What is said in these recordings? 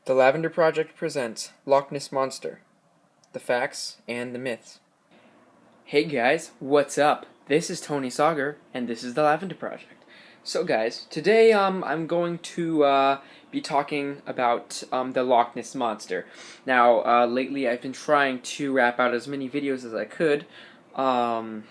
The Lavender Project presents Loch Ness Monster, the facts and the myths. Hey guys, what's up? This is Tony Sauger, and this is the Lavender Project. So guys, today I'm going to be talking about the Loch Ness Monster. Now, lately I've been trying to wrap out as many videos as I could. I'm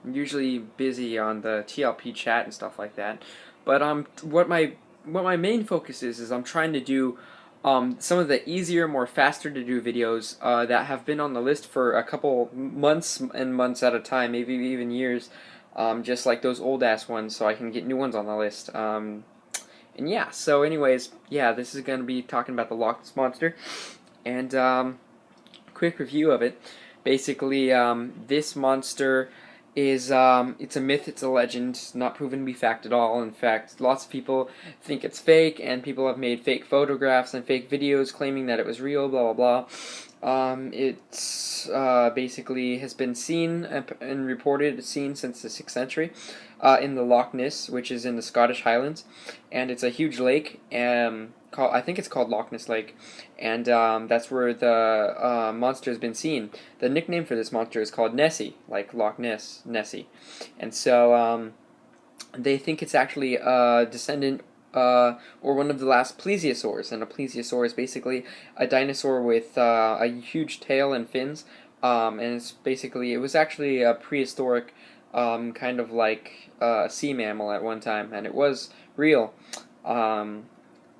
usually busy on the TLP chat and stuff like that. But what my main focus is I'm trying to do some of the easier, more faster to do videos that have been on the list for a couple months and months at a time, maybe even years, just like those old ass ones, so I can get new ones on the list. And yeah, so anyways, yeah, this is going to be talking about the Loch Ness Monster, and quick review of it. Basically, this monster is it's a myth, it's a legend, not proven to be fact at all. In fact, lots of people think it's fake, and people have made fake photographs and fake videos claiming that it was real, blah blah blah. It's basically has been seen and reported seen since the 6th century in the Loch Ness, which is in the Scottish Highlands, and it's a huge lake. I think it's called Loch Ness Lake, and that's where the monster has been seen. The nickname for this monster is called Nessie, like Loch Ness, Nessie, and so they think it's actually a descendant or one of the last plesiosaurs, and a plesiosaur is basically a dinosaur with a huge tail and fins, and it was actually a prehistoric kind of like sea mammal at one time, and it was real.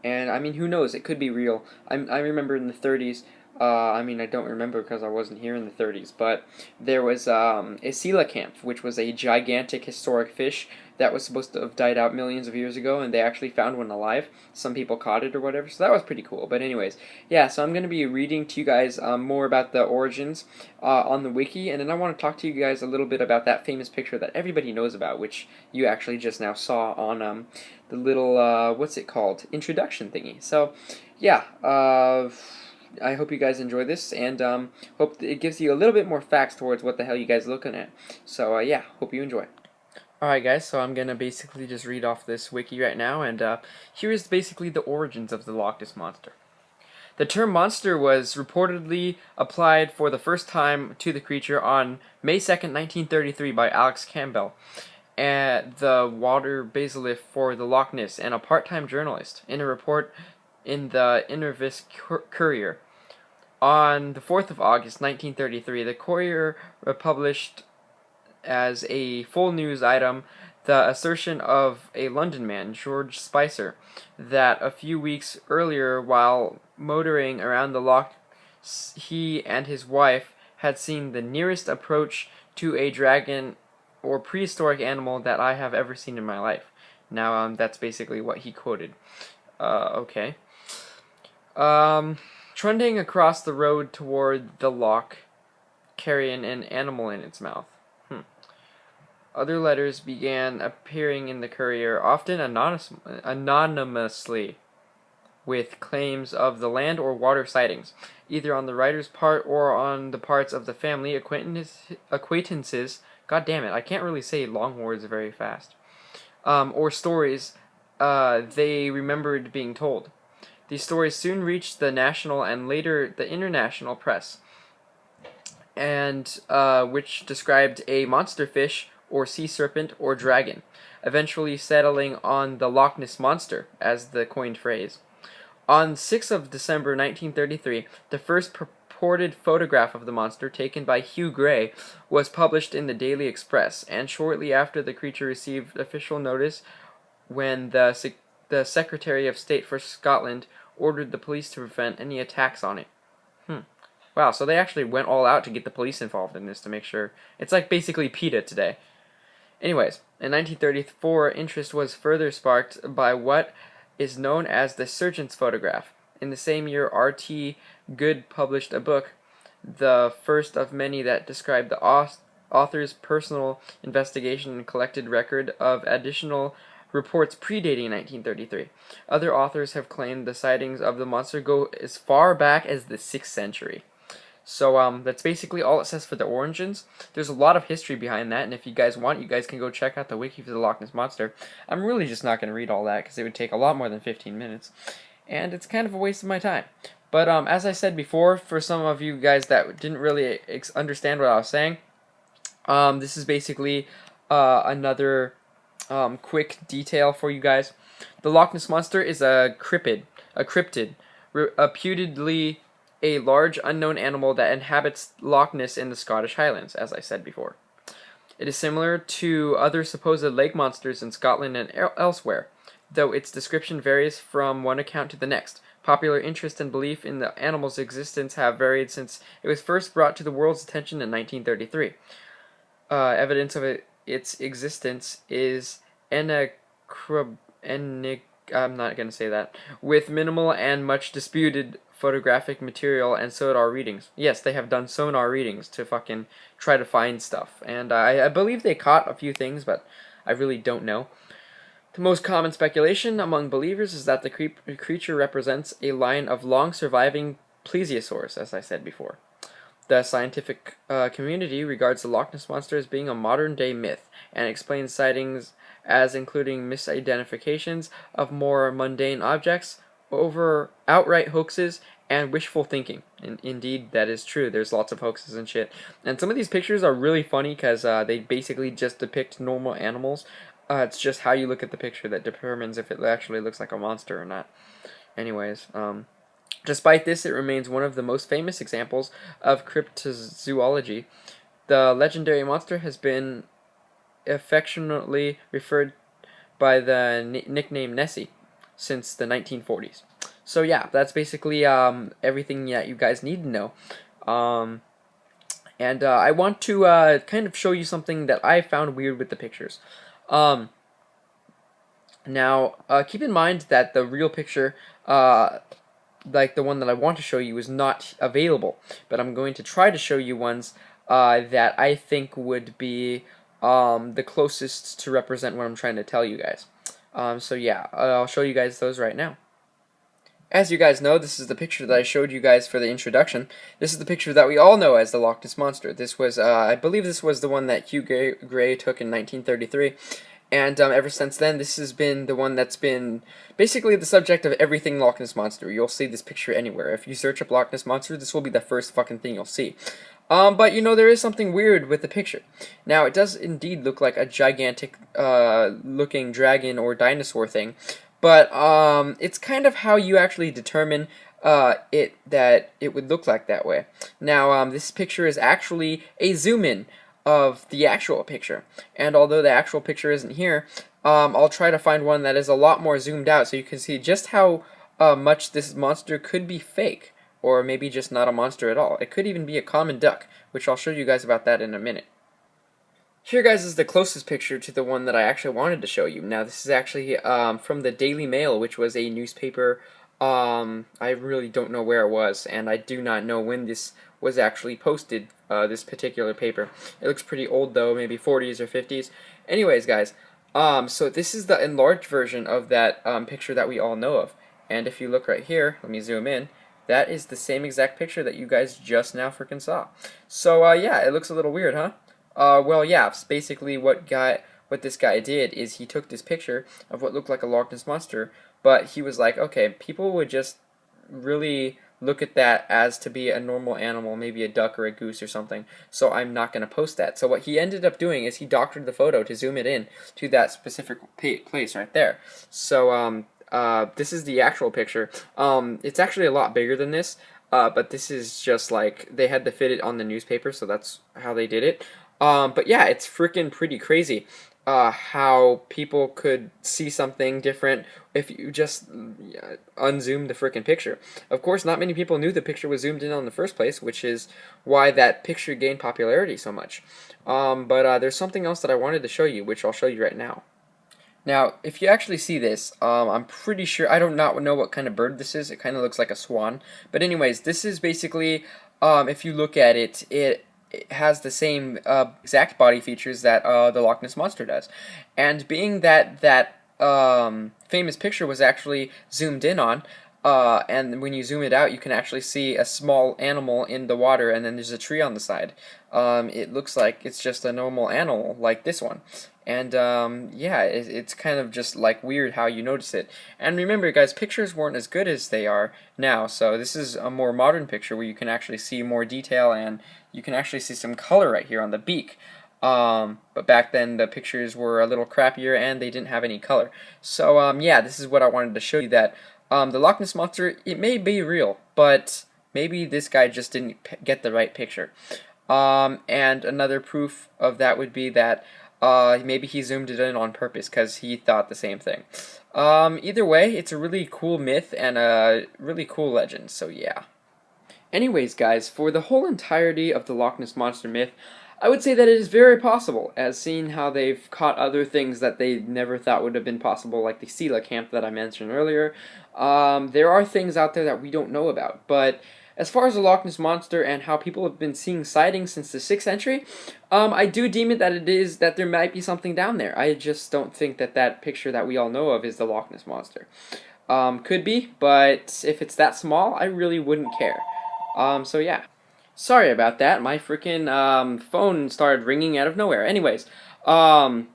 And I mean, who knows? It could be real. I remember in the 30s. I mean, I don't remember because I wasn't here in the 30s, but there was a coelacanth, which was a gigantic historic fish that was supposed to have died out millions of years ago, and they actually found one alive. Some people caught it or whatever, so that was pretty cool. But anyways, yeah, so I'm going to be reading to you guys more about the origins on the wiki, and then I want to talk to you guys a little bit about that famous picture that everybody knows about, which you actually just now saw on the little, what's it called, introduction thingy. So, yeah, I hope you guys enjoy this, and hope it gives you a little bit more facts towards what the hell you guys are looking at. So, yeah, hope you enjoy. Alright guys, so I'm gonna basically just read off this wiki right now, and here is basically the origins of the Loch Ness Monster. The term monster was reportedly applied for the first time to the creature on May 2nd, 1933 by Alex Campbell, the water basilif for the Loch Ness, and a part-time journalist, in a report in the Invervis Courier. On the 4th of August, 1933, the Courier published as a full news item the assertion of a London man, George Spicer, that a few weeks earlier, while motoring around the loch, he and his wife had seen the nearest approach to a dragon or prehistoric animal that I have ever seen in my life. Now, that's basically what he quoted. Okay. Trundling across the road toward the loch, carrying an animal in its mouth. Other letters began appearing in the Courier, often anonymously, with claims of the land or water sightings, either on the writer's part or on the parts of the family acquaintances. God damn it, I can't really say long words very fast. Or stories they remembered being told. These stories soon reached the national and later the international press, and which described a monster fish or sea serpent or dragon, eventually settling on the Loch Ness Monster as the coined phrase. On 6th of December 1933, the first purported photograph of the monster, taken by Hugh Gray, was published in the Daily Express, and shortly after the creature received official notice when the Secretary of State for Scotland ordered the police to prevent any attacks on it. Wow, so they actually went all out to get the police involved in this to make sure. It's like basically PETA today. Anyways, in 1934, interest was further sparked by what is known as the surgeon's photograph. In the same year, R.T. Good published a book, the first of many that described the author's personal investigation and collected record of additional reports predating 1933. Other authors have claimed the sightings of the monster go as far back as the 6th century. So that's basically all it says for the origins. There's a lot of history behind that, and if you guys want, you guys can go check out the wiki for the Loch Ness Monster. I'm really just not going to read all that because it would take a lot more than 15 minutes. and it's kind of a waste of my time. But as I said before, for some of you guys that didn't really understand what I was saying, this is basically another quick detail for you guys. The Loch Ness Monster is a cryptid, reputedly a large unknown animal that inhabits Loch Ness in the Scottish Highlands, as I said before. It is similar to other supposed lake monsters in Scotland and elsewhere, though its description varies from one account to the next. Popular interest and belief in the animal's existence have varied since it was first brought to the world's attention in 1933. Evidence of its existence is I'm not going to say that, with minimal and much disputed photographic material and sonar readings. Yes, they have done sonar readings to fucking try to find stuff, and I believe they caught a few things, but I really don't know. The most common speculation among believers is that the creature represents a line of long-surviving plesiosaurs, as I said before. The scientific community regards the Loch Ness Monster as being a modern-day myth, and explains sightings as including misidentifications of more mundane objects, over outright hoaxes, and wishful thinking. And indeed, that is true. There's lots of hoaxes and shit. And some of these pictures are really funny because they basically just depict normal animals. It's just how you look at the picture that determines if it actually looks like a monster or not. Anyways, despite this, it remains one of the most famous examples of cryptozoology. The legendary monster has been affectionately referred by the nickname Nessie since the 1940s. So yeah, that's basically everything that you guys need to know. And I want to kind of show you something that I found weird with the pictures. Now, keep in mind that the real picture, like the one that I want to show you, is not available. But I'm going to try to show you ones that I think would be the closest to represent what I'm trying to tell you guys. So yeah, I'll show you guys those right now. As you guys know, this is the picture that I showed you guys for the introduction. This is the picture that we all know as the Loch Ness Monster. This was, I believe this was the one that Hugh Gray took in 1933. And ever since then, this has been the one that's been basically the subject of everything Loch Ness Monster. You'll see this picture anywhere. If you search up Loch Ness Monster, this will be the first fucking thing you'll see. But you know, there is something weird with the picture. Now, it does indeed look like a gigantic looking dragon or dinosaur thing. But it's kind of how you actually determine that it would look like that way. Now, this picture is actually a zoom-in of the actual picture. And although the actual picture isn't here, I'll try to find one that is a lot more zoomed out so you can see just how much this monster could be fake. Or maybe just not a monster at all. It could even be a common duck, which I'll show you guys about that in a minute. Here, guys, is the closest picture to the one that I actually wanted to show you. Now, this is actually from the Daily Mail, which was a newspaper. I really don't know where it was, and I do not know when this was actually posted, this particular paper. It looks pretty old, though, maybe 40s or 50s. Anyways, guys, so this is the enlarged version of that picture that we all know of. And if you look right here, let me zoom in. That is the same exact picture that you guys just now freaking saw. So, yeah, it looks a little weird, huh? Well, yeah, it's basically what this guy did is he took this picture of what looked like a Loch Ness Monster, but he was like, okay, people would just really look at that as to be a normal animal, maybe a duck or a goose or something, so I'm not going to post that. So what he ended up doing is he doctored the photo to zoom it in to that specific place right there. So, this is the actual picture. It's actually a lot bigger than this, but this is just like, they had to fit it on the newspaper, so that's how they did it. But yeah, it's freaking pretty crazy how people could see something different if you just unzoom the freaking picture. Of course, not many people knew the picture was zoomed in on the first place, which is why that picture gained popularity so much. But there's something else that I wanted to show you, which I'll show you right now. Now, if you actually see this, I'm pretty sure, I don't not know what kind of bird this is. It kind of looks like a swan. But anyways, this is basically, if you look at it, it has the same exact body features that the Loch Ness Monster does. And being that that famous picture was actually zoomed in on, And when you zoom it out, you can actually see a small animal in the water, and then there's a tree on the side. It looks like it's just a normal animal, like this one. And yeah, it's kind of just like weird how you notice it. And remember, guys, pictures weren't as good as they are now, so this is a more modern picture where you can actually see more detail, and you can actually see some color right here on the beak. But back then the pictures were a little crappier and they didn't have any color. So yeah, this is what I wanted to show you, that the Loch Ness Monster, it may be real, but maybe this guy just didn't get the right picture. And another proof of that would be that maybe he zoomed it in on purpose because he thought the same thing. Either way, it's a really cool myth and a really cool legend, so yeah. Anyways, guys, for the whole entirety of the Loch Ness Monster myth, I would say that it is very possible, as seeing how they've caught other things that they never thought would have been possible, like the Sela camp that I mentioned earlier. There are things out there that we don't know about, but as far as the Loch Ness Monster and how people have been seeing sightings since the 6th century, I do deem it that there might be something down there. I just don't think that that picture that we all know of is the Loch Ness Monster. Could be, but if it's that small, I really wouldn't care. So yeah. Sorry about that. My freaking phone started ringing out of nowhere. Anyways, you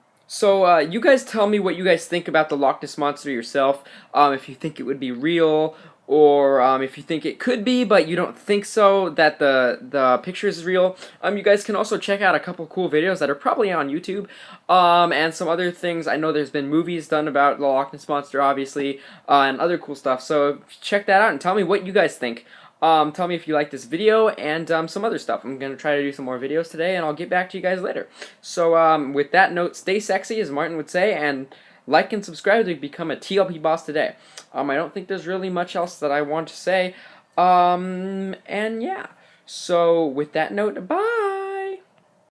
guys tell me what you guys think about the Loch Ness Monster yourself. If you think it would be real, or if you think it could be, but you don't think so, that the picture is real. You guys can also check out a couple cool videos that are probably on YouTube, and some other things. I know there's been movies done about the Loch Ness Monster, obviously, and other cool stuff. So check that out and tell me what you guys think. Tell me if you like this video and some other stuff. I'm going to try to do some more videos today, and I'll get back to you guys later. So with that note, stay sexy, as Martin would say, and like and subscribe to become a TLP boss today. I don't think there's really much else that I want to say. And yeah. So with that note, bye!